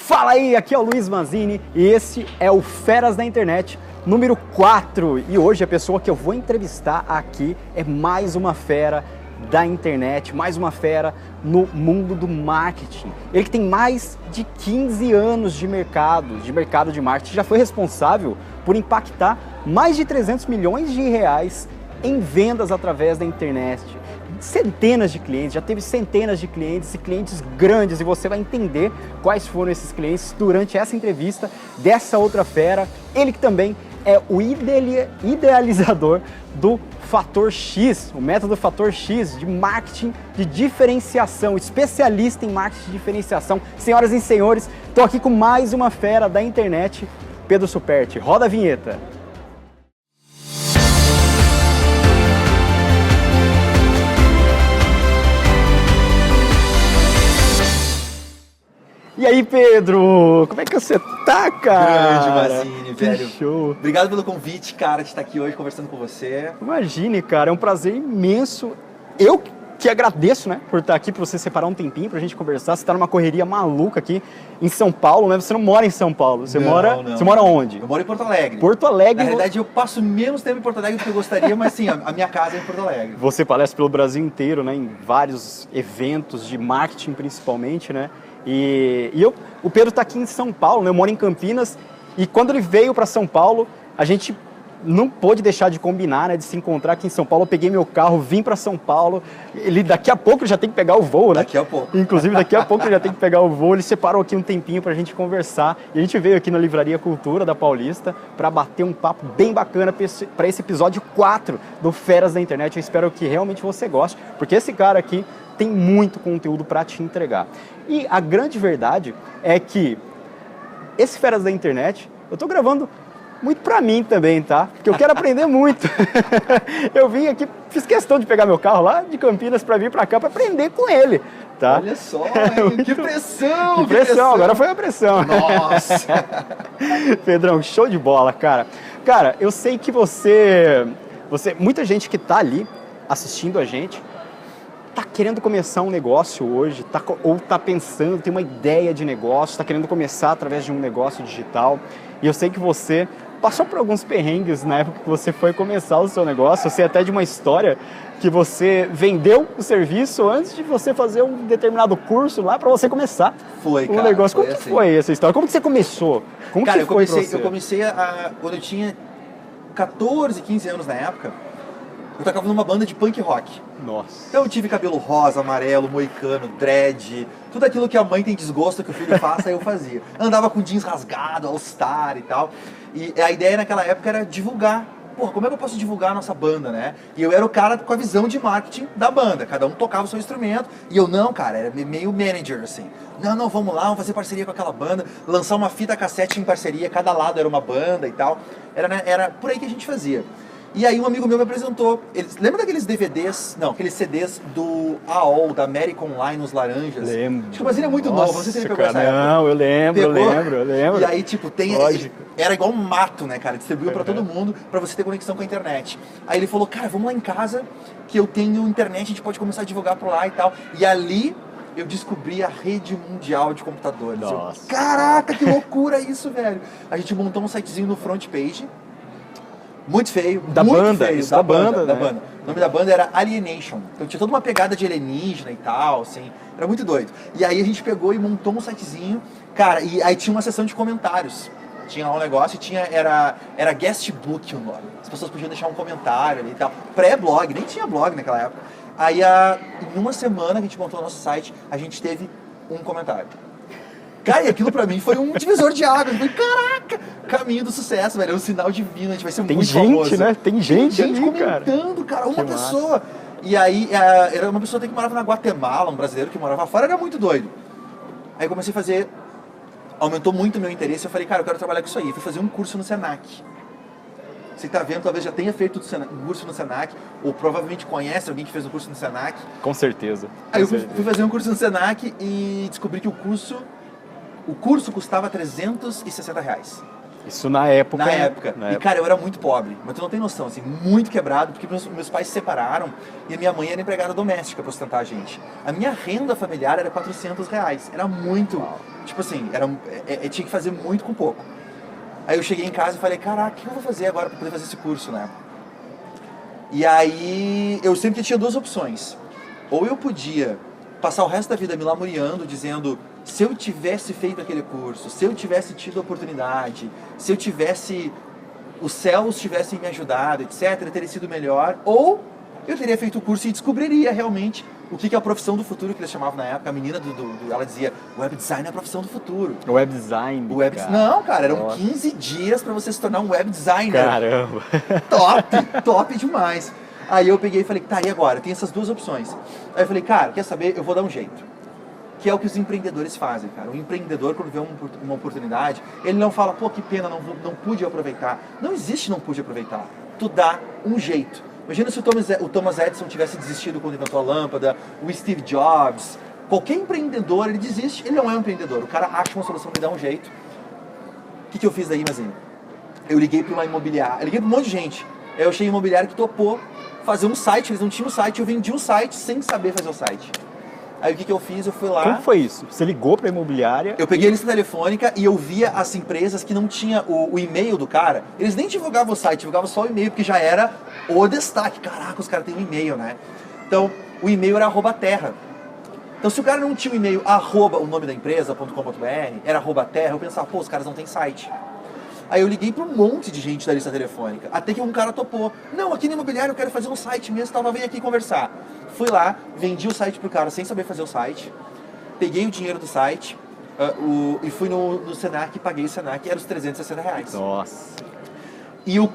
Fala aí, aqui é o Luiz Manzini e esse é o Feras da Internet número 4. E hoje a pessoa que eu vou entrevistar aqui é mais uma fera da internet, mais uma fera no mundo do marketing. Ele que tem mais de 15 anos de mercado de marketing, já foi responsável por impactar mais de 300 milhões de reais em vendas através da internet. Centenas de clientes, já teve centenas de clientes e clientes grandes, e você vai entender quais foram esses clientes durante essa entrevista dessa outra fera. Ele que também é o idealizador do Fator X, o método Fator X de marketing de diferenciação, especialista em marketing de diferenciação. Senhoras e senhores, estou aqui com mais uma fera da internet, Pedro Superti. Roda a vinheta. E aí, Pedro? Como é que você tá, cara? Grande, Manzini, velho. Que show. Obrigado pelo convite, cara, de estar aqui hoje conversando com você. Imagine, cara, é um prazer imenso. Eu que agradeço, né, por estar aqui, por você separar um tempinho pra gente conversar. Você tá numa correria maluca aqui em São Paulo, né? Você não mora em São Paulo, você mora onde? Eu moro em Porto Alegre. Porto Alegre. Na realidade, eu passo menos tempo em Porto Alegre do que eu gostaria, mas sim, a minha casa é em Porto Alegre. Você palestra pelo Brasil inteiro, né, em vários eventos de marketing principalmente, né? O Pedro está aqui em São Paulo, né? Eu moro em Campinas, e quando ele veio para São Paulo, a gente não pôde deixar de combinar, né, de se encontrar aqui em São Paulo. Eu peguei meu carro, vim para São Paulo, daqui a pouco ele já tem que pegar o voo, né? Daqui a pouco. Inclusive, daqui a pouco ele já tem que pegar o voo. Ele separou aqui um tempinho para a gente conversar, e a gente veio aqui na Livraria Cultura da Paulista para bater um papo bem bacana para esse episódio 4 do Feras da Internet. Eu espero que realmente você goste, porque esse cara aqui tem muito conteúdo para te entregar. E a grande verdade é que esse Feras da Internet, eu tô gravando muito para mim também, tá? Porque eu quero aprender muito. Eu vim aqui, fiz questão de pegar meu carro lá de Campinas para vir para cá para aprender com ele, tá? Olha só, hein? Que pressão! Que pressão, agora foi a pressão. Nossa! Pedrão, show de bola, cara. Cara, eu sei que muita gente que tá ali assistindo a gente, tá querendo começar um negócio hoje, ou tá pensando, tem uma ideia de negócio, tá querendo começar através de um negócio digital. E eu sei que você passou por alguns perrengues na época que você foi começar o seu negócio. Eu sei até de uma história que você vendeu o serviço antes de você fazer um determinado curso lá para você começar o negócio. Como foi que assim. foi essa história? Como que você começou? Como Cara, que foi pra você? eu comecei quando eu tinha 14, 15 anos na época. Eu tocava numa banda de punk rock. Nossa. Então eu tive cabelo rosa, amarelo, moicano, dread, tudo aquilo que a mãe tem desgosto que o filho faça, eu fazia. Andava com jeans rasgado, all-star e tal. E a ideia naquela época era divulgar. Porra, como é que eu posso divulgar a nossa banda, né? E eu era o cara com a visão de marketing da banda. Cada um tocava o seu instrumento. E eu não, cara, era meio manager, assim. Não, vamos lá, vamos fazer parceria com aquela banda. Lançar uma fita cassete em parceria, cada lado era uma banda e tal. Era por aí que a gente fazia. E aí um amigo meu me apresentou, lembra daqueles DVDs, não, aqueles CDs do AOL, da American Online, os laranjas? Lembro. Acho que o Brasil é muito novo, não sei se ele pegou essa época. Não, eu lembro. E aí, tipo, Lógico. era igual um mato, né, cara? Distribuiu pra todo mundo, pra você ter conexão com a internet. Aí ele falou, cara, vamos lá em casa, que eu tenho internet, a gente pode começar a divulgar por lá e tal. E ali eu descobri a rede mundial de computadores. Nossa. Caraca, que loucura isso, velho. A gente montou um sitezinho no front page, muito feio, da muito banda, feio, isso da banda, né? O nome da banda era Alienation. Então tinha toda uma pegada de alienígena e tal, assim. Era muito doido. E aí a gente pegou e montou um sitezinho. Cara, e aí tinha uma seção de comentários. Tinha lá um negócio e era guest book o nome. As pessoas podiam deixar um comentário ali e tal. Pré-blog, nem tinha blog naquela época. Aí em uma semana que a gente montou o nosso site, a gente teve um comentário. Cara, e aquilo pra mim foi um divisor de águas. Eu falei, caraca, caminho do sucesso, velho. É um sinal divino, a gente vai ser muito famoso. Tem gente, né? Tem gente ali, comentando, cara. Uma pessoa. E aí, era uma pessoa que morava na Guatemala, um brasileiro que morava fora, era muito doido. Aí eu comecei a fazer, aumentou muito o meu interesse. Eu falei, cara, eu quero trabalhar com isso aí. Fui fazer um curso no Senac. Você que tá vendo, talvez já tenha feito um curso no Senac, ou provavelmente conhece alguém que fez um curso no Senac. Com certeza. Aí eu fui fazer um curso no Senac e descobri que o curso custava R$360. Isso na época. Na época. Na E, época. cara, eu era muito pobre, mas tu não tem noção, assim, muito quebrado, porque meus pais se separaram e a minha mãe era empregada doméstica pra sustentar a gente. A minha renda familiar era R$400. Era muito. Tipo assim, tinha que fazer muito com pouco. Aí eu cheguei em casa e falei, caraca, o que eu vou fazer agora pra poder fazer esse curso, né? E aí eu sempre tinha duas opções. Ou eu podia passar o resto da vida me lamuriando, dizendo, se eu tivesse feito aquele curso, se eu tivesse tido a oportunidade, se eu tivesse, os céus tivessem me ajudado, etc., teria sido melhor. Ou eu teria feito o curso e descobriria realmente o que é a profissão do futuro, que eles chamavam na época. A menina, ela dizia, web design é a profissão do futuro. Web design, cara. Não, cara, eram Nossa. 15 dias pra você se tornar um web designer. Caramba. Top demais. Aí eu peguei e falei, tá, e agora? Tem essas duas opções. Aí eu falei, cara, quer saber? Eu vou dar um jeito. Que é o que os empreendedores fazem, cara. O empreendedor, quando vê uma oportunidade, ele não fala, pô, que pena, não pude aproveitar. Não existe não pude aproveitar. Tu dá um jeito. Imagina se o Thomas Edison tivesse desistido quando inventou a lâmpada, o Steve Jobs. Qualquer empreendedor, ele desiste, ele não é um empreendedor. O cara acha uma solução e dá um jeito. O que eu fiz daí, Mazinho? Eu liguei para uma imobiliária, eu liguei para um monte de gente. Aí eu achei um imobiliário que topou fazer um site, eles não tinham um site, eu vendi um site sem saber fazer o site. Aí o que eu fiz? Eu fui lá... Como foi isso? Você ligou pra imobiliária? Eu peguei a lista telefônica e eu via as empresas que não tinha o e-mail do cara. Eles nem divulgavam o site, divulgavam só o e-mail, porque já era o destaque. Caraca, os caras têm um e-mail, né? Então, o e-mail era @terra. Então, se o cara não tinha o e-mail o nome da empresa.com.br, era @terra, eu pensava, pô, os caras não têm site. Aí eu liguei para um monte de gente da lista telefônica, até que um cara topou. Não, aqui no imobiliário eu quero fazer um site mesmo, tal, vem aqui conversar. Fui lá, vendi o site pro cara sem saber fazer o site, peguei o dinheiro do site e fui no Senac, paguei o Senac, era os R$360. Nossa. E o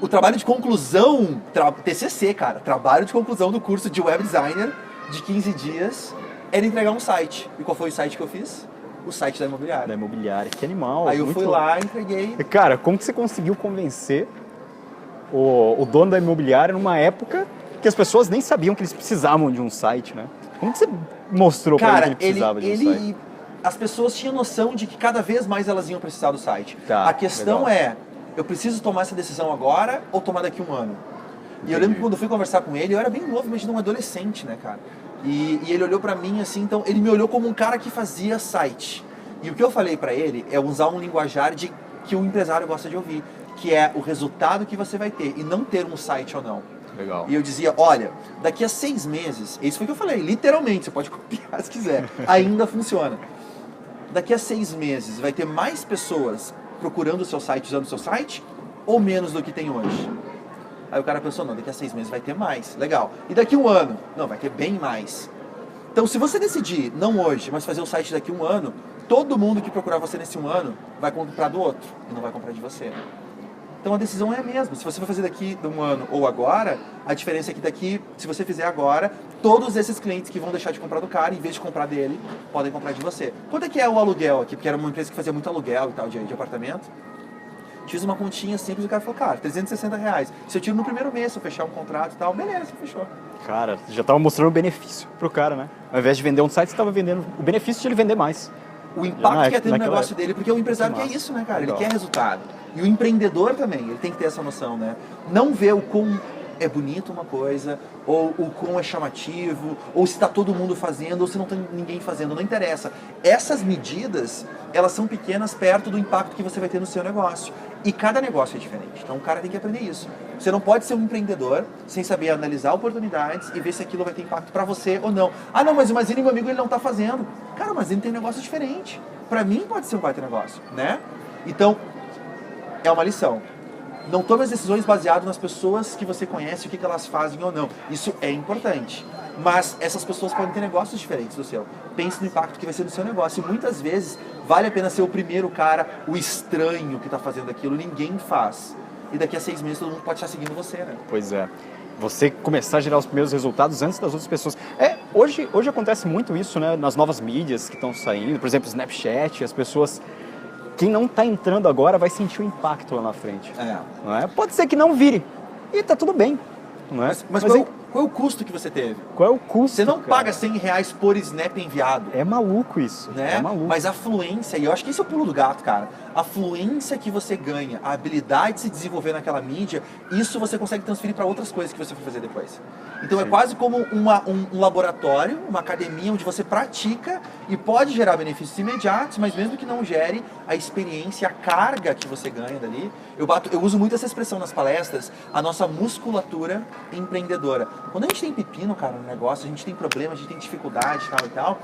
trabalho de conclusão, TCC, cara, trabalho de conclusão do curso de web designer de 15 dias era entregar um site. E qual foi o site que eu fiz? O site da imobiliária. Da imobiliária, que animal. Aí eu fui lá, entreguei. Cara, como que você conseguiu convencer o dono da imobiliária numa época que as pessoas nem sabiam que eles precisavam de um site, né? Como que você mostrou pra ele que ele precisava de um site? As pessoas tinham noção de que cada vez mais elas iam precisar do site. Tá, a questão legal. é, eu preciso tomar essa decisão agora ou tomar daqui a um ano? E eu lembro que quando eu fui conversar com ele, eu era bem novo, imagina um adolescente, né, cara? E ele olhou pra mim assim, então ele me olhou como um cara que fazia site. E o que eu falei pra ele é usar um linguajar que o empresário gosta de ouvir, que é o resultado que você vai ter e não ter um site ou não. Legal. E eu dizia, olha, daqui a 6 meses, isso foi o que eu falei, literalmente, você pode copiar se quiser, ainda funciona. Daqui a 6 meses vai ter mais pessoas procurando o seu site, usando o seu site, ou menos do que tem hoje? Aí o cara pensou, não, daqui a 6 meses vai ter mais, legal. E daqui a um ano? Não, vai ter bem mais. Então, se você decidir, não hoje, mas fazer o site daqui a um ano, todo mundo que procurar você nesse um ano vai comprar do outro e não vai comprar de você. Então a decisão é a mesma. Se você for fazer daqui a um ano ou agora, a diferença é que daqui, se você fizer agora, todos esses clientes que vão deixar de comprar do cara, em vez de comprar dele, podem comprar de você. Quanto é que é o aluguel aqui? Porque era uma empresa que fazia muito aluguel e tal, de apartamento. Fiz uma continha simples e o cara falou, cara, R$360. Se eu tiro no primeiro mês, se eu fechar um contrato e tal, beleza, fechou. Cara, já tava mostrando o benefício pro cara, né? Ao invés de vender um site, você tava vendendo o benefício de ele vender mais. O impacto que ia ter no negócio dele, porque o empresário quer isso, né, cara? Legal. Ele quer resultado. E o empreendedor também, ele tem que ter essa noção, né? Não ver o quão é bonito uma coisa, ou o quão é chamativo, ou se está todo mundo fazendo, ou se não tem ninguém fazendo, não interessa. Essas medidas, elas são pequenas perto do impacto que você vai ter no seu negócio. E cada negócio é diferente, então o cara tem que aprender isso. Você não pode ser um empreendedor sem saber analisar oportunidades e ver se aquilo vai ter impacto para você ou não. Ah não, mas o Mazini, meu amigo, ele não está fazendo. Cara, o Mazini tem um negócio diferente. Para mim pode ser um baita negócio, né? Então, é uma lição. Não tome as decisões baseadas nas pessoas que você conhece, o que elas fazem ou não. Isso é importante. Mas essas pessoas podem ter negócios diferentes do seu. Pense no impacto que vai ser no seu negócio. E muitas vezes vale a pena ser o primeiro cara, o estranho que está fazendo aquilo. Ninguém faz. E daqui a 6 meses todo mundo pode estar seguindo você, né? Pois é. Você começar a gerar os primeiros resultados antes das outras pessoas. Hoje acontece muito isso, né? Nas novas mídias que estão saindo. Por exemplo, Snapchat, as pessoas... Quem não está entrando agora vai sentir o impacto lá na frente. É. Não é? Pode ser que não vire. E tá tudo bem. Não é? Mas Qual é o custo que você teve? Qual é o custo? Você não cara? paga R$100 por Snap enviado. É maluco isso. Né? É maluco. Mas a fluência, e eu acho que esse é o pulo do gato, cara. A fluência que você ganha, a habilidade de se desenvolver naquela mídia, isso você consegue transferir para outras coisas que você for fazer depois. Então é quase como um laboratório, uma academia onde você pratica e pode gerar benefícios imediatos, mas mesmo que não gere a experiência, a carga que você ganha dali. Eu uso muito essa expressão nas palestras, a nossa musculatura empreendedora. Quando a gente tem pepino, cara, no negócio, a gente tem problema, a gente tem dificuldade, tal e tal,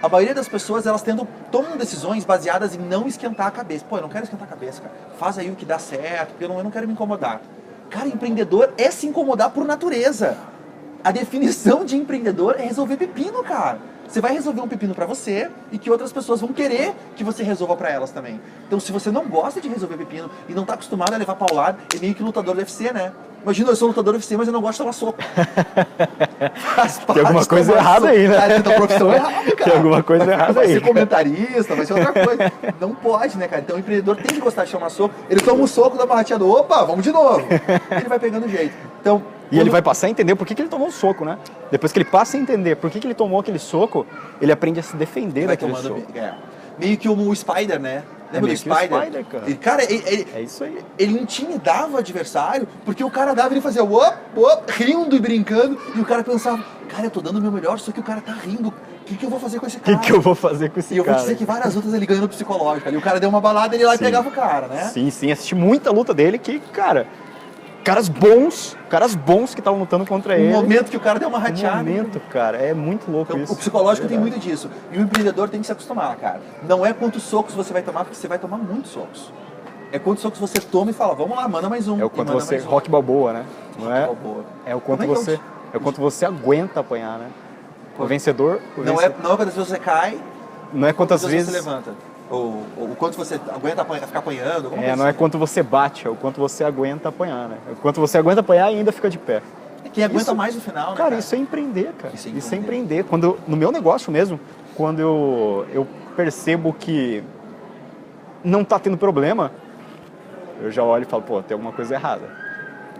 a maioria das pessoas, elas tomam decisões baseadas em não esquentar a cabeça. Pô, eu não quero esquentar a cabeça, cara. Faz aí o que dá certo, porque eu não quero me incomodar. Cara, empreendedor é se incomodar por natureza. A definição de empreendedor é resolver pepino, cara. Você vai resolver um pepino pra você e que outras pessoas vão querer que você resolva pra elas também. Então, se você não gosta de resolver pepino e não tá acostumado a levar paulada, é meio que lutador do UFC, né? Imagina, eu sou lutador do UFC, mas eu não gosto de tomar soco. Tem alguma coisa errada aí, né? Cara, você tá profissão errada, cara. Tem alguma coisa errada vai aí. Vai ser comentarista, vai ser outra coisa. Não pode, né, cara? Então o empreendedor tem que gostar de tomar soco. Ele toma um soco, dá uma rateada, opa, vamos de novo. Ele vai pegando jeito. Então, e ele vai passar a entender por que ele tomou um soco, né? Depois que ele passa a entender por que ele tomou aquele soco, ele aprende a se defender daquele soco. Meio que o Spider, né? Lembra do Spider? Cara, é isso aí. Ele intimidava o adversário, porque o cara dava e ele fazia rindo e brincando, e o cara pensava, cara, eu tô dando o meu melhor, só que o cara tá rindo. O que eu vou fazer com esse cara? O que eu vou fazer com esse cara? E eu vou dizer que várias lutas ele ganhou no psicológico. Ali o cara deu uma balada e ele ia lá e pegava o cara, né? Sim, assisti muita luta dele que, cara, caras bons que estavam lutando contra ele. No momento que o cara deu uma rateada. No momento, cara, é muito louco então, isso. O psicológico tem muito disso. E o empreendedor tem que se acostumar, cara. Não é quantos socos você vai tomar, porque você vai tomar muitos socos. É quantos socos você toma e fala, vamos lá, manda mais um. É o quanto você... Rock Balboa, né? Não é? É o quanto você... É o quanto você aguenta apanhar, né? O vencedor... Não é quantas vezes você cai, não é quantas vezes você levanta. Ou quanto você aguenta ficar apanhando. Não é quanto você bate, é o quanto você aguenta apanhar, né? É o quanto você aguenta apanhar e ainda fica de pé. Quem aguenta mais no final, né? Cara, isso é empreender, cara. Isso é empreender. Quando, no meu negócio mesmo, quando eu percebo que não tá tendo problema, eu já olho e falo, pô, tem alguma coisa errada.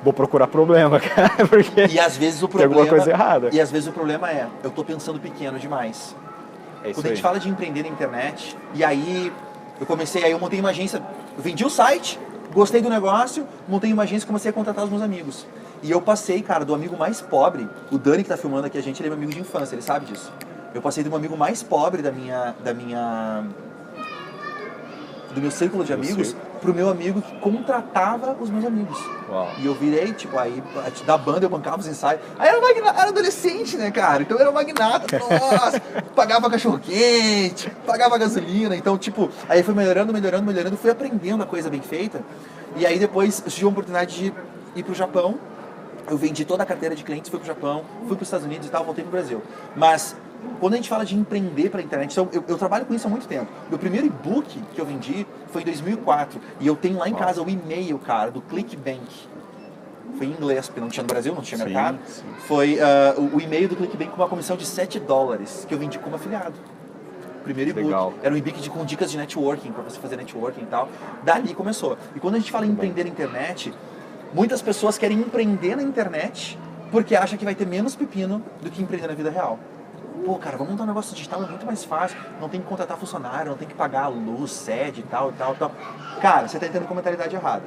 Vou procurar problema, cara, porque e às vezes o problema, tem alguma coisa errada. E às vezes o problema é, eu tô pensando pequeno demais. Quando a gente fala de empreender na internet, e aí eu montei uma agência, eu vendi o site, gostei do negócio, montei uma agência e comecei a contratar os meus amigos. E eu passei, cara, do amigo mais pobre, o Dani que tá filmando aqui a gente, ele é meu amigo de infância, ele sabe disso. Eu passei do meu amigo mais pobre do meu círculo de amigos pro meu amigo que contratava os meus amigos. Uau. E eu virei, tipo, aí da banda eu bancava os ensaios. Aí era adolescente, né, cara? Então eu era um magnata, nossa, pagava cachorro-quente, pagava gasolina. Então, tipo, aí foi melhorando, fui aprendendo a coisa bem feita. E aí depois surgiu a oportunidade de ir pro Japão. Eu vendi toda a carteira de clientes, fui pro Japão, fui pros Estados Unidos e tal, voltei pro Brasil. Mas quando a gente fala de empreender pela internet, então, eu trabalho com isso há muito tempo. Meu primeiro e-book que eu vendi foi em 2004. E eu tenho lá em casa o e-mail, cara, do ClickBank. Foi em inglês, porque não tinha no Brasil, não tinha mercado. Sim. Foi o e-mail do ClickBank com uma comissão de $7 que eu vendi como afiliado. Primeiro e-book. Era um e-book com dicas de networking, para você fazer networking e tal. Dali começou. E quando a gente fala em empreender na internet, muitas pessoas querem empreender na internet porque acham que vai ter menos pepino do que empreender na vida real. Pô, cara, vamos montar um negócio digital, é muito mais fácil, não tem que contratar funcionário, não tem que pagar a luz, sede e tal. Cara, você tá entrando com a mentalidade errada.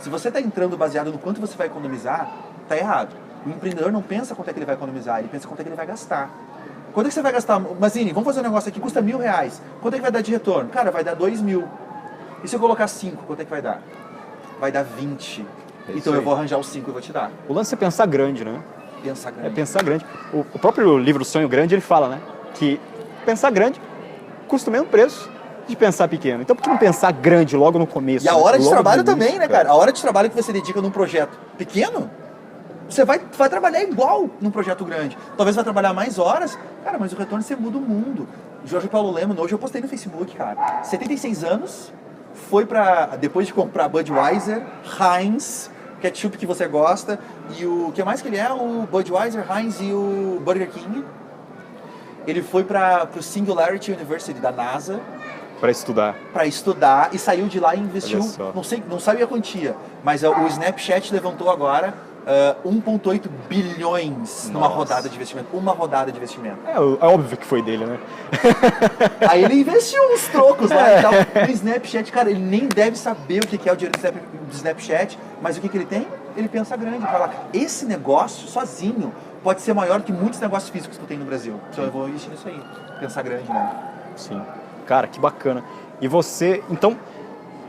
Se você tá entrando baseado no quanto você vai economizar, tá errado. O empreendedor não pensa quanto é que ele vai economizar, ele pensa quanto é que ele vai gastar. Quanto é que você vai gastar? Mazini, vamos fazer um negócio aqui, custa R$1.000. Quanto é que vai dar de retorno? Cara, vai dar 2.000. E se eu colocar 5, quanto é que vai dar? Vai dar 20. Então eu vou arranjar os 5 e vou te dar. O lance é pensar grande, né? Pensar grande. É pensar grande. O próprio livro Sonho Grande, ele fala, né? Que pensar grande custa o mesmo preço de pensar pequeno. Então por que não pensar grande logo no começo? E a hora de trabalho início, também, né, cara? A hora de trabalho que você dedica num projeto pequeno, você vai trabalhar igual num projeto grande. Talvez vai trabalhar mais horas, cara, mas o retorno você muda o mundo. Jorge Paulo Lemann, hoje eu postei no Facebook, cara. 76 anos, foi depois de comprar Budweiser, Heinz, ketchup que você gosta, e o que mais que ele é? O Budweiser, Heinz e o Burger King. Ele foi para o Singularity University da NASA. Para estudar. Para estudar, e saiu de lá e investiu, não sabe a quantia, mas o Snapchat levantou agora 1,8 bilhões numa Nossa. rodada de investimento. Uma rodada de investimento. É óbvio que foi dele, né? Aí ele investiu uns trocos lá e tal. No Snapchat, cara, ele nem deve saber o que é o dinheiro do Snapchat, mas o que ele tem? Ele pensa grande. Fala, esse negócio, sozinho, pode ser maior que muitos negócios físicos que eu tenho no Brasil. Então eu vou investir nisso aí. Pensar grande, né? Sim. Cara, que bacana. E você, então,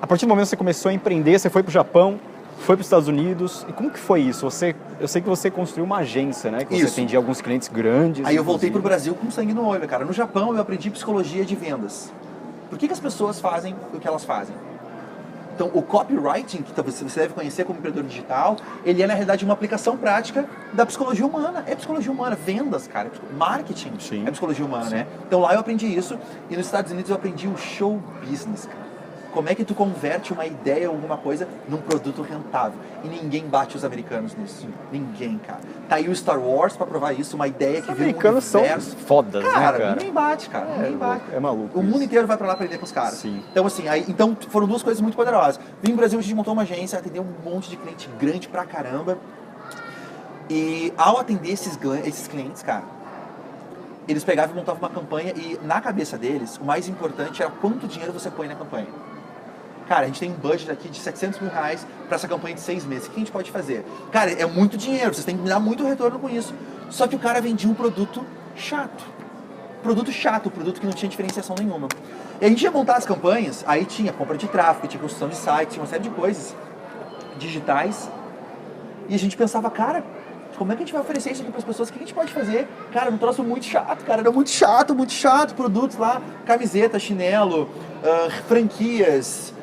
a partir do momento que você começou a empreender, você foi pro Japão, foi para os Estados Unidos. E como que foi isso? Eu sei que você construiu uma agência, né? Que você Isso. atendia alguns clientes grandes. Aí eu voltei inclusive. pro Brasil com sangue no olho, cara. No Japão eu aprendi psicologia de vendas. Por que as pessoas fazem o que elas fazem? Então, o copywriting, que você deve conhecer como empreendedor digital, ele é, na realidade, uma aplicação prática da psicologia humana. É psicologia humana, vendas, cara. Marketing Sim. é psicologia humana, Sim. né? Então, lá eu aprendi isso. E nos Estados Unidos eu aprendi o show business, cara. Como é que tu converte uma ideia ou alguma coisa num produto rentável? E ninguém bate os americanos nisso. Ninguém, cara. Tá aí o Star Wars pra provar isso, uma ideia Os que vira um americanos universo. são fodas, Cara, né, cara? ninguém bate, cara. Ninguém bate. É maluco. O isso. mundo inteiro vai pra lá aprender com os caras. Sim. Então, assim, então foram duas coisas muito poderosas. Vim no Brasil, a gente montou uma agência, atendeu um monte de cliente grande pra caramba. E ao atender esses clientes, cara, eles pegavam e montavam uma campanha e na cabeça deles, o mais importante era quanto dinheiro você põe na campanha. Cara, a gente tem um budget aqui de 700 mil reais para essa campanha de 6 meses. O que a gente pode fazer? Cara, é muito dinheiro, vocês têm que me dar muito retorno com isso. Só que o cara vendia um produto chato. Produto que não tinha diferenciação nenhuma. E a gente ia montar as campanhas, aí tinha compra de tráfego, tinha construção de site, tinha uma série de coisas digitais. E a gente pensava, cara, como é que a gente vai oferecer isso aqui para as pessoas? O que a gente pode fazer? Cara, um troço muito chato, cara. Era muito chato. Produtos lá, camiseta, chinelo, franquias,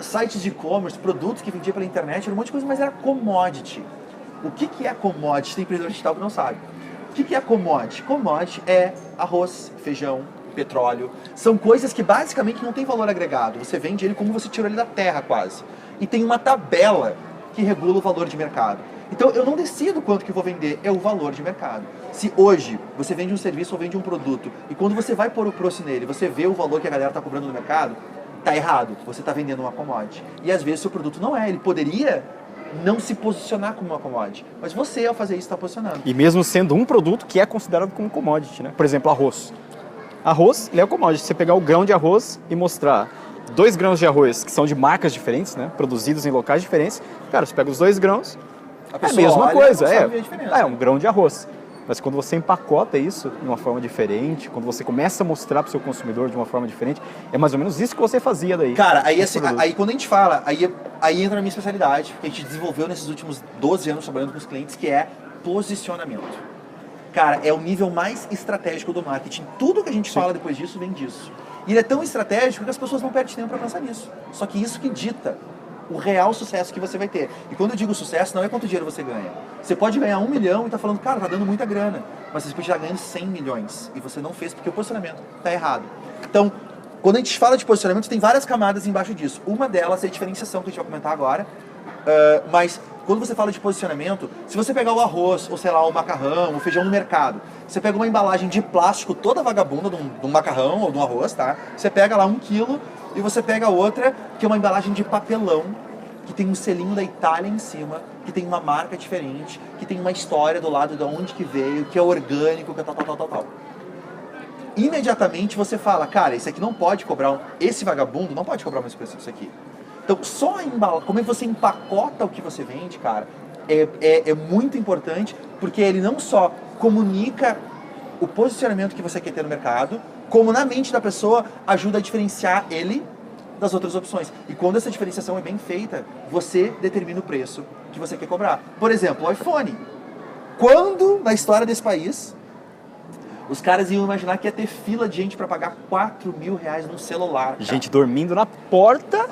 sites de e-commerce, produtos que vendia pela internet, era um monte de coisa, mas era commodity. O que é commodity? Tem empreendedor digital que não sabe. O que é commodity? Commodity é arroz, feijão, petróleo. São coisas que basicamente não tem valor agregado. Você vende ele como você tirou ele da terra quase. E tem uma tabela que regula o valor de mercado. Então eu não decido quanto que eu vou vender, é o valor de mercado. Se hoje você vende um serviço ou vende um produto e quando você vai pôr o preço nele, você vê o valor que a galera está cobrando no mercado, tá errado. Você está vendendo uma commodity. E às vezes o seu produto não é. Ele poderia não se posicionar como uma commodity. Mas você, ao fazer isso, está posicionando. E mesmo sendo um produto que é considerado como commodity, né? Por exemplo, arroz. Arroz, ele é commodity. Você pegar o grão de arroz e mostrar 2 grãos de arroz que são de marcas diferentes, né? Produzidos em locais diferentes. Cara, você pega os 2 grãos, é a mesma coisa. É um grão de arroz. Mas quando você empacota isso de uma forma diferente, quando você começa a mostrar para o seu consumidor de uma forma diferente, é mais ou menos isso que você fazia daí. Cara, aí quando a gente fala, aí entra na minha especialidade, que a gente desenvolveu nesses últimos 12 anos trabalhando com os clientes, que é posicionamento. Cara, é o nível mais estratégico do marketing. Tudo que a gente fala depois disso vem disso. E ele é tão estratégico que as pessoas não perdem tempo para pensar nisso. Só que isso que dita o real sucesso que você vai ter. E quando eu digo sucesso, não é quanto dinheiro você ganha. Você pode ganhar 1 milhão e tá falando, cara, tá dando muita grana. Mas você pode estar ganhando 100 milhões. E você não fez porque o posicionamento tá errado. Então, quando a gente fala de posicionamento, tem várias camadas embaixo disso. Uma delas é a diferenciação, que a gente vai comentar agora. Mas quando você fala de posicionamento, se você pegar o arroz, ou sei lá, o macarrão, o feijão no mercado, você pega uma embalagem de plástico toda vagabunda de um macarrão ou de um arroz, tá? Você pega lá 1 quilo e você pega outra, que é uma embalagem de papelão, que tem um selinho da Itália em cima, que tem uma marca diferente, que tem uma história do lado de onde que veio, que é orgânico, que é tal. Imediatamente você fala, cara, esse aqui não pode cobrar, esse vagabundo não pode cobrar mais preço disso aqui. Então, só como é que você empacota o que você vende, cara, é muito importante, porque ele não só comunica o posicionamento que você quer ter no mercado, como na mente da pessoa ajuda a diferenciar ele das outras opções. E quando essa diferenciação é bem feita, você determina o preço que você quer cobrar. Por exemplo, o iPhone. Quando, na história desse país, os caras iam imaginar que ia ter fila de gente para pagar 4 mil reais num celular, cara. Gente dormindo na porta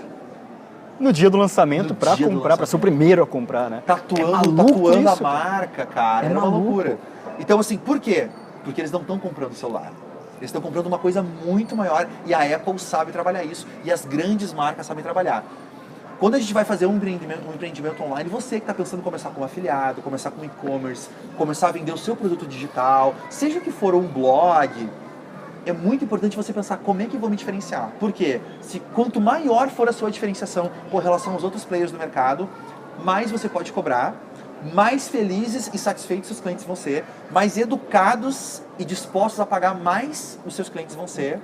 no dia do lançamento para comprar, para ser o primeiro a comprar, né? Tatuando isso, a marca, cara. Era uma loucura. Então, assim, por quê? Porque eles não estão comprando celular. Eles estão comprando uma coisa muito maior e a Apple sabe trabalhar isso e as grandes marcas sabem trabalhar. Quando a gente vai fazer um empreendimento online, você que está pensando em começar com afiliado, começar com e-commerce, começar a vender o seu produto digital, seja que for um blog, é muito importante você pensar como é que eu vou me diferenciar. Por quê? Quanto maior for a sua diferenciação com relação aos outros players do mercado, mais você pode cobrar, mais felizes e satisfeitos seus clientes vão ser, mais educados e dispostos a pagar mais os seus clientes vão ser.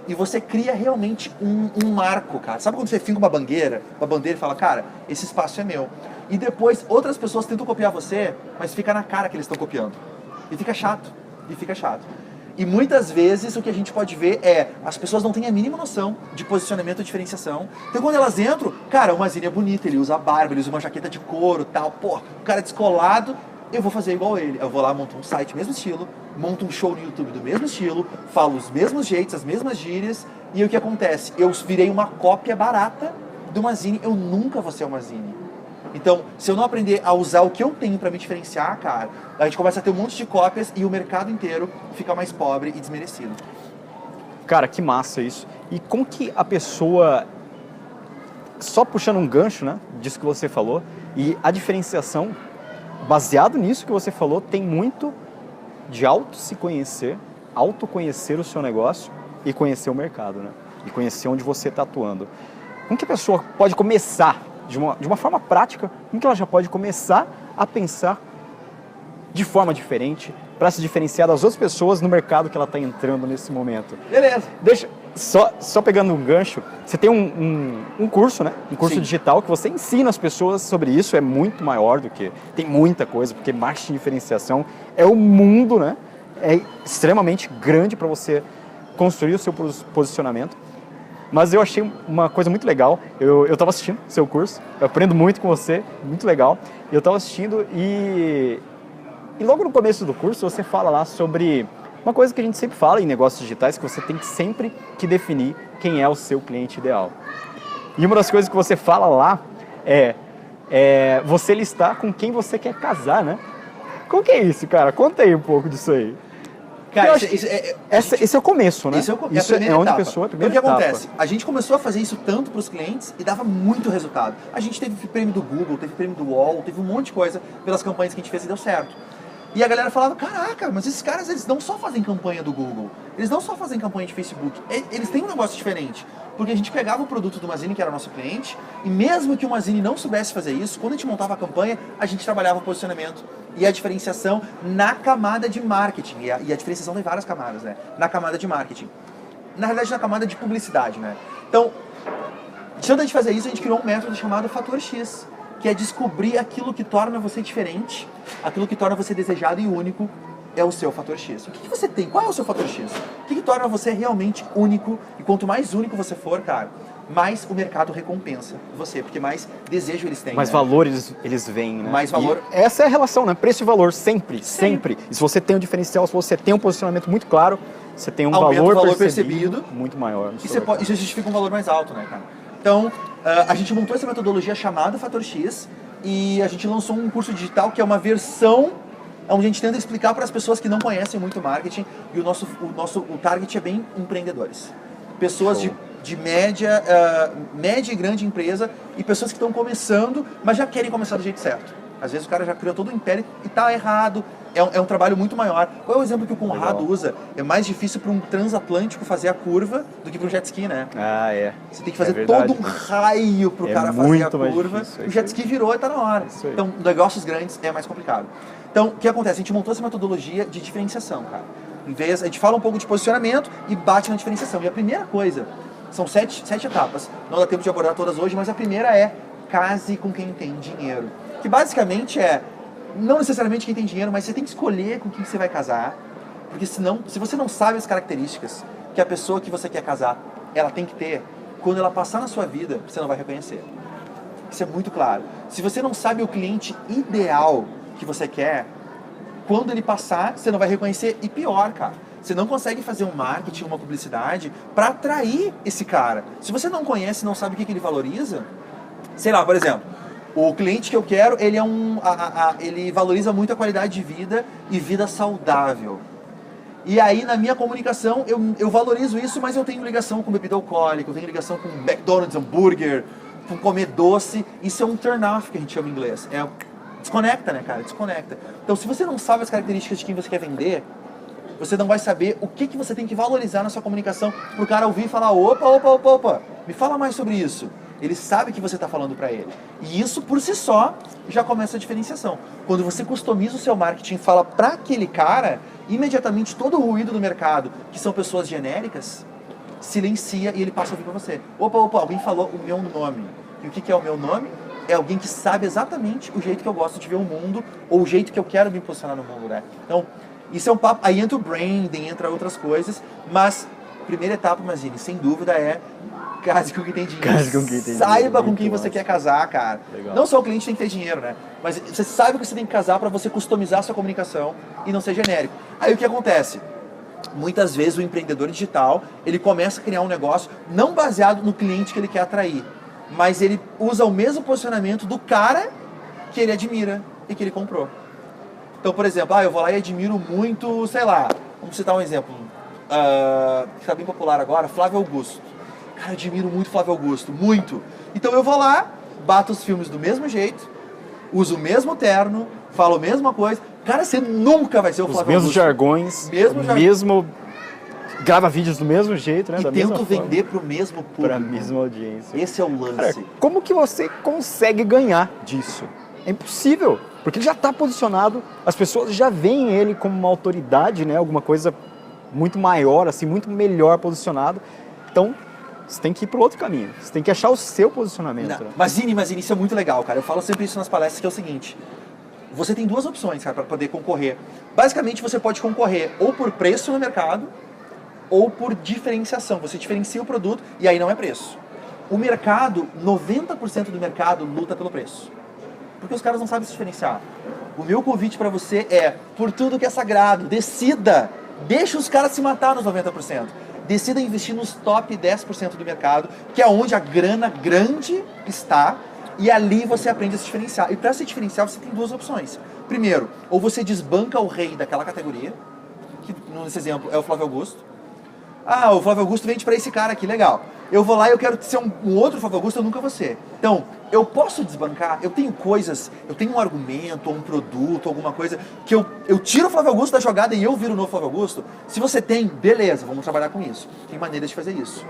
E você cria realmente um marco, cara. Sabe quando você finca uma bandeira e fala, cara, esse espaço é meu. E depois outras pessoas tentam copiar você, mas fica na cara que eles estão copiando. E fica chato. E muitas vezes o que a gente pode ver é as pessoas não têm a mínima noção de posicionamento e diferenciação. Então quando elas entram, cara, o Mazini é bonito, ele usa barba, ele usa uma jaqueta de couro, tal, pô, o cara é descolado, eu vou fazer igual ele. Eu vou lá, monto um site mesmo estilo, monto um show no YouTube do mesmo estilo, falo os mesmos jeitos, as mesmas gírias, e o que acontece? Eu virei uma cópia barata do Mazini, eu nunca vou ser o Mazini. Então, se eu não aprender a usar o que eu tenho para me diferenciar, cara, a gente começa a ter um monte de cópias e o mercado inteiro fica mais pobre e desmerecido. Cara, que massa isso. E como que a pessoa, só puxando um gancho, né, disso que você falou, e a diferenciação, baseado nisso que você falou, tem muito de se conhecer, autoconhecer o seu negócio e conhecer o mercado, né? E conhecer onde você está atuando. Como que a pessoa pode começar, de uma forma prática, como que ela já pode começar a pensar de forma diferente para se diferenciar das outras pessoas no mercado que ela está entrando nesse momento? Beleza. Deixa, só pegando um gancho, você tem um curso, né? Um curso Sim. digital que você ensina as pessoas sobre isso, é muito maior do que... Tem muita coisa, porque marketing de diferenciação é o mundo, né? É extremamente grande para você construir o seu posicionamento. Mas eu achei uma coisa muito legal, eu estava assistindo seu curso, eu aprendo muito com você, muito legal. Eu estava assistindo e logo no começo do curso você fala lá sobre uma coisa que a gente sempre fala em negócios digitais, que você tem que sempre que definir quem é o seu cliente ideal. E uma das coisas que você fala lá é você listar com quem você quer casar, né? Como que é isso, cara? Conta aí um pouco disso aí. Cara, esse é o começo, né? Isso é onde a pessoa, a primeira etapa. Então, o que etapa. acontece? A gente começou a fazer isso tanto para os clientes e dava muito resultado. A gente teve prêmio do Google, teve prêmio do UOL, teve um monte de coisa pelas campanhas que a gente fez e deu certo. E a galera falava, caraca, mas esses caras, eles não só fazem campanha do Google, eles não só fazem campanha de Facebook, eles têm um negócio diferente. Porque a gente pegava o produto do Mazini, que era o nosso cliente, e mesmo que o Mazini não soubesse fazer isso, quando a gente montava a campanha, a gente trabalhava o posicionamento e a diferenciação na camada de marketing. E a diferenciação tem várias camadas, né? Na camada de marketing. Na realidade, na camada de publicidade, né? Então, antes de fazer isso, a gente criou um método chamado Fator X, que é descobrir aquilo que torna você diferente, aquilo que torna você desejado e único, é o seu fator X. O que você tem? Qual é o seu fator X? O que torna você realmente único? E quanto mais único você for, cara, mais o mercado recompensa você, porque mais desejo eles têm. Mais valor eles veem, né? Mais valor. E essa é a relação, né? Preço e valor, sempre. E se você tem um diferencial, se você tem um posicionamento muito claro, você tem um valor percebido muito maior. E isso justifica um valor mais alto, né, cara? Então, a gente montou essa metodologia chamada Fator X e a gente lançou um curso digital que é uma versão onde a gente tenta explicar para as pessoas que não conhecem muito marketing, e o target é bem empreendedores. Pessoas de média e grande empresa e pessoas que estão começando, mas já querem começar do jeito certo. Às vezes o cara já criou todo o império e está errado. É um trabalho muito maior. Qual é o exemplo que o Conrado usa? É mais difícil para um transatlântico fazer a curva do que para um jet ski, né? Ah, é. Você tem que fazer todo um raio para o cara fazer a curva. Difícil, o jet ski virou e está na hora. Então, negócios grandes é mais complicado. Então, o que acontece? A gente montou essa metodologia de diferenciação, cara. A gente fala um pouco de posicionamento e bate na diferenciação. E a primeira coisa, são sete etapas. Não dá tempo de abordar todas hoje, mas a primeira é case com quem tem dinheiro. Que basicamente não necessariamente quem tem dinheiro, mas você tem que escolher com quem você vai casar. Porque senão, se você não sabe as características que a pessoa que você quer casar, ela tem que ter, quando ela passar na sua vida, você não vai reconhecer. Isso é muito claro. Se você não sabe o cliente ideal que você quer, quando ele passar, você não vai reconhecer. E pior, cara, você não consegue fazer um marketing, uma publicidade para atrair esse cara. Se você não conhece, não sabe o que ele valoriza, sei lá, por exemplo, o cliente que eu quero, ele valoriza muito a qualidade de vida e vida saudável. E aí, na minha comunicação, eu valorizo isso, mas eu tenho ligação com bebida alcoólica, eu tenho ligação com McDonald's, hambúrguer, com comer doce. Isso é um turn-off, que a gente chama em inglês. Desconecta, né, cara? Desconecta. Então, se você não sabe as características de quem você quer vender, você não vai saber o que você tem que valorizar na sua comunicação para o cara ouvir e falar, opa, me fala mais sobre isso. Ele sabe que você está falando para ele. E isso, por si só, já começa a diferenciação. Quando você customiza o seu marketing e fala para aquele cara, imediatamente todo o ruído do mercado, que são pessoas genéricas, silencia e ele passa a ouvir para você. Opa, alguém falou o meu nome. E o que é o meu nome? É alguém que sabe exatamente o jeito que eu gosto de ver o mundo, ou o jeito que eu quero me posicionar no mundo, né? Então, isso é um papo. Aí entra o branding, entra outras coisas, mas primeira etapa, Mazini, sem dúvida é case com quem tem dinheiro. Case com quem tem dinheiro. Saiba com quem você quer casar, cara. Legal. Não só o cliente tem que ter dinheiro, né? Mas você sabe que você tem que casar para você customizar a sua comunicação e não ser genérico. Aí o que acontece? Muitas vezes o empreendedor digital, ele começa a criar um negócio não baseado no cliente que ele quer atrair, mas ele usa o mesmo posicionamento do cara que ele admira e que ele comprou. Então, por exemplo, eu vou lá e admiro muito, sei lá, vamos citar um exemplo, que está bem popular agora, Flávio Augusto. Cara, eu admiro muito Flávio Augusto, muito. Então eu vou lá, bato os filmes do mesmo jeito, uso o mesmo terno, falo a mesma coisa. Cara, você nunca vai ser o Flávio Augusto. Os mesmos jargões, mesmo grava vídeos do mesmo jeito, né? E da tento mesma vender para o mesmo público. Para a mesma audiência. Esse é o lance. Cara, como que você consegue ganhar disso? É impossível, porque ele já está posicionado, as pessoas já veem ele como uma autoridade, né? Alguma coisa muito maior, assim, muito melhor posicionado. Então, você tem que ir para outro caminho. Você tem que achar o seu posicionamento. Não, né? mas isso é muito legal, cara. Eu falo sempre isso nas palestras, que é o seguinte. Você tem duas opções, cara, para poder concorrer. Basicamente, você pode concorrer ou por preço no mercado, ou por diferenciação. Você diferencia o produto e aí não é preço. O mercado, 90% do mercado luta pelo preço. Porque os caras não sabem se diferenciar. O meu convite para você é, por tudo que é sagrado, decida. Deixa os caras se matar nos 90%. Decida investir nos top 10% do mercado, que é onde a grana grande está, e ali você aprende a se diferenciar. E para se diferenciar, você tem duas opções. Primeiro, ou você desbanca o rei daquela categoria, que nesse exemplo é o Flávio Augusto. O Flávio Augusto vende para esse cara aqui, legal. Eu vou lá e eu quero ser um outro Flávio Augusto, eu nunca vou ser. Então, eu posso desbancar, eu tenho coisas, eu tenho um argumento, ou um produto, alguma coisa, que eu tiro o Flávio Augusto da jogada e eu viro o novo Flávio Augusto. Se você tem, beleza, vamos trabalhar com isso. Tem maneiras de fazer isso.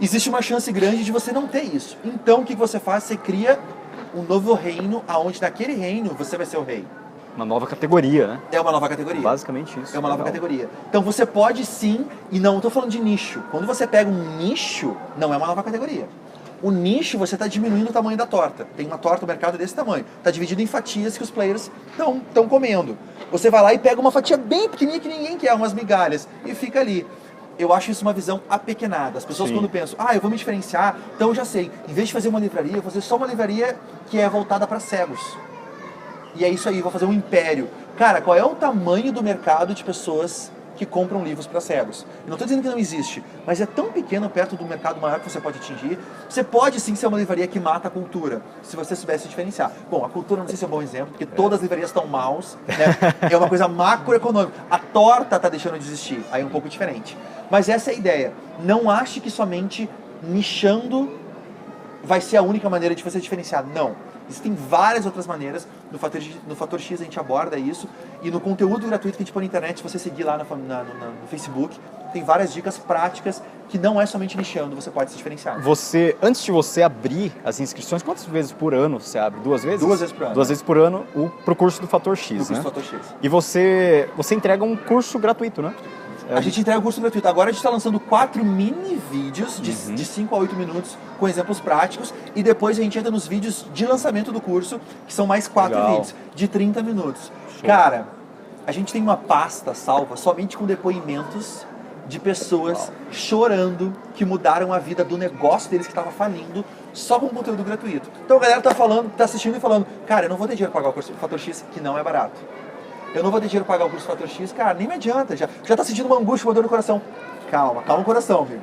Existe uma chance grande de você não ter isso. Então, o que você faz? Você cria um novo reino, aonde naquele reino você vai ser o rei. Uma nova categoria, né? É uma nova categoria. Basicamente isso. É uma nova categoria. Então você pode sim, e não estou falando de nicho. Quando você pega um nicho, não é uma nova categoria. O nicho, você está diminuindo o tamanho da torta. Tem uma torta no mercado desse tamanho. Está dividido em fatias que os players estão comendo. Você vai lá e pega uma fatia bem pequenininha que ninguém quer, umas migalhas, e fica ali. Eu acho isso uma visão apequenada. As pessoas quando pensam, eu vou me diferenciar, então eu já sei. Em vez de fazer uma livraria, eu vou fazer só uma livraria que é voltada para cegos. E é isso aí, vou fazer um império. Cara, qual é o tamanho do mercado de pessoas que compram livros para cegos? Eu não estou dizendo que não existe, mas é tão pequeno perto do mercado maior que você pode atingir. Você pode sim ser uma livraria que mata a cultura, se você soubesse diferenciar. Bom, a cultura não sei se é um bom exemplo, porque todas as livrarias estão maus, né? É uma coisa macroeconômica. A torta está deixando de existir, aí é um pouco diferente. Mas essa é a ideia. Não ache que somente nichando vai ser a única maneira de você diferenciar. Não. Existem várias outras maneiras. No Fator X a gente aborda isso. E no conteúdo gratuito que a gente põe na internet, se você seguir lá no Facebook, tem várias dicas práticas que não é somente nichando, você pode se diferenciar. Antes de você abrir as inscrições, quantas vezes por ano você abre? 2 vezes? 2 vezes por ano. 2 vezes por ano pro curso do Fator X, No curso né? do Fator X. E você entrega um curso gratuito, né? A gente entrega o curso gratuito. Agora a gente está lançando 4 mini vídeos de 5 a 8 minutos com exemplos práticos, e depois a gente entra nos vídeos de lançamento do curso, que são mais 4 Legal. vídeos de 30 minutos. Show. Cara, a gente tem uma pasta salva somente com depoimentos de pessoas chorando que mudaram a vida do negócio deles que estava falindo só com conteúdo gratuito. Então a galera tá assistindo e falando, cara, eu não vou ter dinheiro para pagar o curso do Fator X, que não é barato. Eu não vou ter dinheiro para pagar o curso Fator X, cara, nem me adianta, já tá sentindo uma angústia, uma dor no coração. Calma o coração, amigo.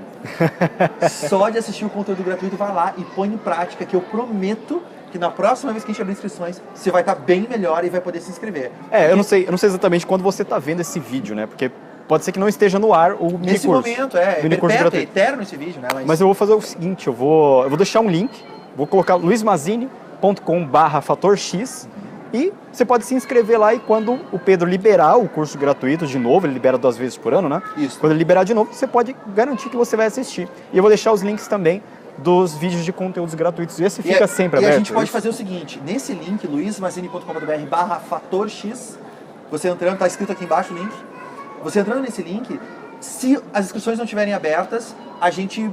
Só de assistir o conteúdo gratuito, vai lá e põe em prática, que eu prometo que na próxima vez que a gente abrir inscrições, você vai estar bem melhor e vai poder se inscrever. Eu não sei exatamente quando você está vendo esse vídeo, né? Porque pode ser que não esteja no ar o mini Nesse curso. momento, é perpétuo, é eterno esse vídeo, né? Mas eu vou fazer o seguinte, eu vou deixar um link, vou colocar luismazini.com/fatorx, e você pode se inscrever lá, e quando o Pedro liberar o curso gratuito de novo, ele libera 2 vezes por ano, né? Isso. Quando ele liberar de novo, você pode garantir que você vai assistir. E eu vou deixar os links também dos vídeos de conteúdos gratuitos. Esse fica sempre aberto. E a gente pode fazer o seguinte, nesse link, luizmazini.com.br/fatorx, você entrando, tá escrito aqui embaixo o link, você entrando nesse link, se as inscrições não estiverem abertas, a gente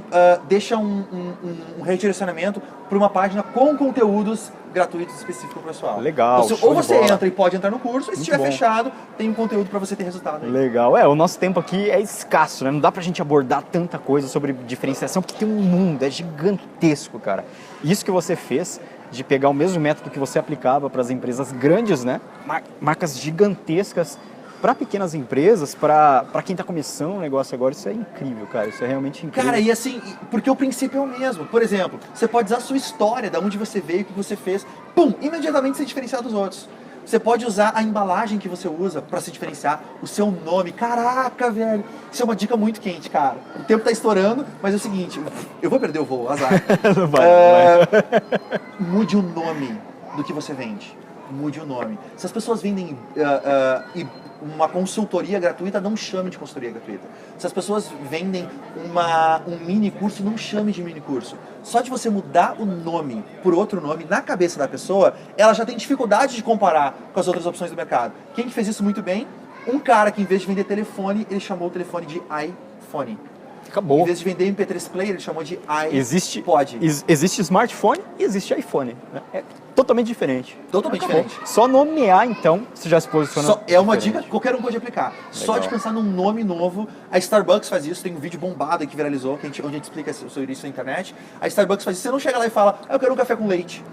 deixa um redirecionamento para uma página com conteúdos gratuitos específicos para o pessoal. Legal. Então, ou você entra e pode entrar no curso, e se estiver fechado, tem um conteúdo para você ter resultado. Aí. Legal. O nosso tempo aqui é escasso, né? Não dá pra gente abordar tanta coisa sobre diferenciação, porque tem um mundo, é gigantesco, cara. Isso que você fez, de pegar o mesmo método que você aplicava para as empresas grandes, né? Marcas gigantescas, para pequenas empresas, para quem está começando um negócio agora, isso é incrível, cara. Isso é realmente incrível. Cara, e assim, porque o princípio é o mesmo. Por exemplo, você pode usar a sua história, da onde você veio, o que você fez, pum, imediatamente se diferenciar dos outros. Você pode usar a embalagem que você usa para se diferenciar, o seu nome. Caraca, velho, isso é uma dica muito quente, cara. O tempo tá estourando, mas é o seguinte, eu vou perder o voo, azar. Não vai. Mude o nome do que você vende. Mude o nome. Se as pessoas vendem uma consultoria gratuita, não chame de consultoria gratuita. Se as pessoas vendem um mini curso, não chame de mini curso. Só de você mudar o nome por outro nome na cabeça da pessoa, ela já tem dificuldade de comparar com as outras opções do mercado. Quem que fez isso muito bem? Um cara que, em vez de vender telefone, ele chamou o telefone de iPhone. Acabou. Em vez de vender MP3 player, ele chamou de iPod. Existe smartphone e existe iPhone. Né? É totalmente diferente. Totalmente diferente. Só nomear, então, você já se posiciona. É uma dica que qualquer um pode aplicar. Legal. Só de pensar num nome novo. A Starbucks faz isso, tem um vídeo bombado aí que viralizou, onde a gente explica sobre isso na internet. A Starbucks faz isso, você não chega lá e fala, eu quero um café com leite.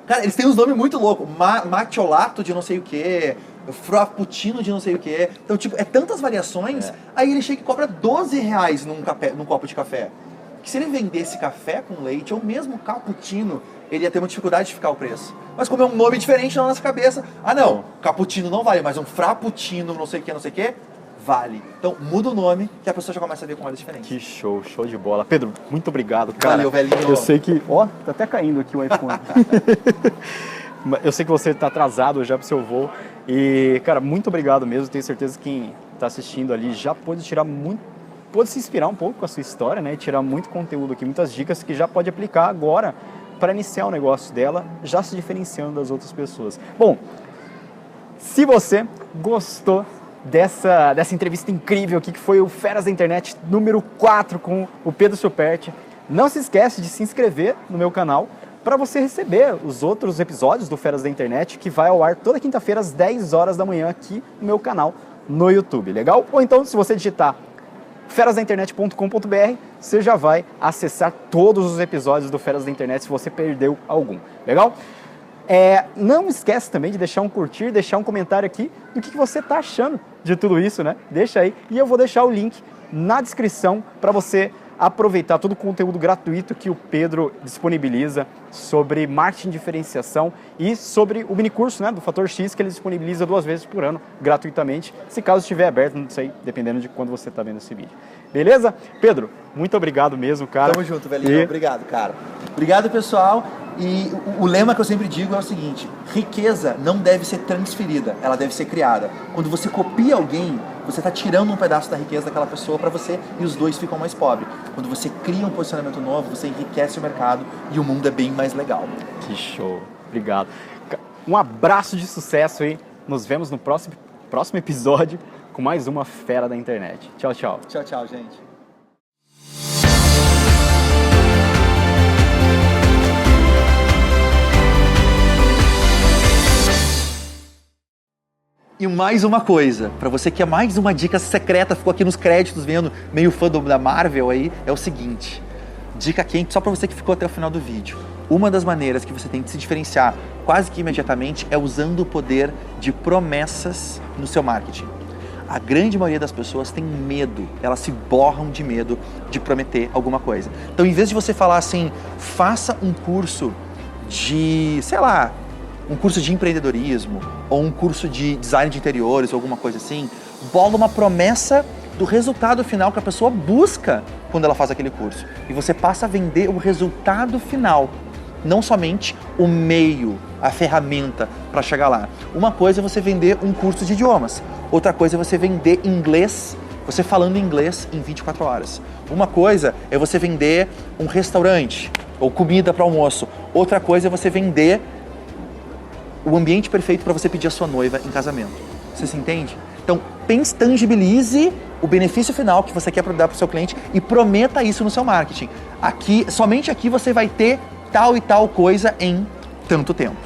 Cara, eles têm uns nomes muito loucos. Matcholato de não sei o que, frappuccino de não sei o que. Então, tipo, é tantas variações, aí ele chega e cobra R$12 num copo de café. Que se ele vendesse café com leite, ou mesmo cappuccino, ele ia ter uma dificuldade de ficar o preço. Mas como é um nome diferente na nossa cabeça, cappuccino não vale, mas um frappuccino não sei o que, vale. Então muda o nome que a pessoa já começa a ver com olhos diferentes. Que show de bola. Pedro, muito obrigado, cara. Valeu, velhinho. Eu sei que... tá até caindo aqui o iPhone. Eu sei que você tá atrasado já pro seu voo. E, cara, muito obrigado mesmo. Tenho certeza que quem tá assistindo ali já pôde se inspirar um pouco com a sua história, né? E tirar muito conteúdo aqui, muitas dicas que já pode aplicar agora para iniciar o negócio dela, já se diferenciando das outras pessoas. Bom, se você gostou dessa entrevista incrível aqui, que foi o Feras da Internet número 4 com o Pedro Superti, não se esquece de se inscrever no meu canal para você receber os outros episódios do Feras da Internet, que vai ao ar toda quinta-feira às 10 horas da manhã aqui no meu canal no YouTube, legal? Ou então, se você digitar ferasdainternet.com.br, você já vai acessar todos os episódios do Feras da Internet se você perdeu algum, legal? Não esquece também de deixar um curtir, deixar um comentário aqui do que você está achando de tudo isso, né? Deixa aí e eu vou deixar o link na descrição para você aproveitar todo o conteúdo gratuito que o Pedro disponibiliza sobre marketing de diferenciação e sobre o minicurso, né, do Fator X, que ele disponibiliza 2 vezes por ano gratuitamente, se caso estiver aberto, não sei, dependendo de quando você está vendo esse vídeo. Beleza? Pedro, muito obrigado mesmo, cara. Tamo junto, velhinho. Obrigado, cara. Obrigado, pessoal. E o lema que eu sempre digo é o seguinte: riqueza não deve ser transferida, ela deve ser criada. Quando você copia alguém, você está tirando um pedaço da riqueza daquela pessoa para você e os dois ficam mais pobres. Quando você cria um posicionamento novo, você enriquece o mercado e o mundo é bem mais legal. Que show. Obrigado. Um abraço de sucesso aí. Nos vemos no próximo episódio com mais uma Fera da Internet. Tchau, tchau. Tchau, tchau, gente. E mais uma coisa, pra você que é mais uma dica secreta, ficou aqui nos créditos vendo, meio fã da Marvel aí, é o seguinte: dica quente só pra você que ficou até o final do vídeo. Uma das maneiras que você tem de se diferenciar quase que imediatamente é usando o poder de promessas no seu marketing. A grande maioria das pessoas tem medo, elas se borram de medo de prometer alguma coisa. Então, em vez de você falar assim, faça um curso de, sei lá, um curso de empreendedorismo ou um curso de design de interiores ou alguma coisa assim, bola uma promessa do resultado final que a pessoa busca quando ela faz aquele curso. E você passa a vender o resultado final, não somente o meio, a ferramenta para chegar lá. Uma coisa é você vender um curso de idiomas, outra coisa é você vender inglês, você falando inglês em 24 horas. Uma coisa é você vender um restaurante ou comida para almoço. Outra coisa é você vender o ambiente perfeito para você pedir a sua noiva em casamento. Você se entende? Então, tangibilize o benefício final que você quer dar para o seu cliente e prometa isso no seu marketing. Somente aqui você vai ter tal e tal coisa em tanto tempo.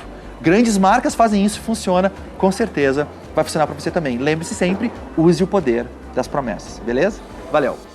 Grandes marcas fazem isso e funciona, com certeza vai funcionar para você também. Lembre-se sempre, use o poder das promessas, beleza? Valeu!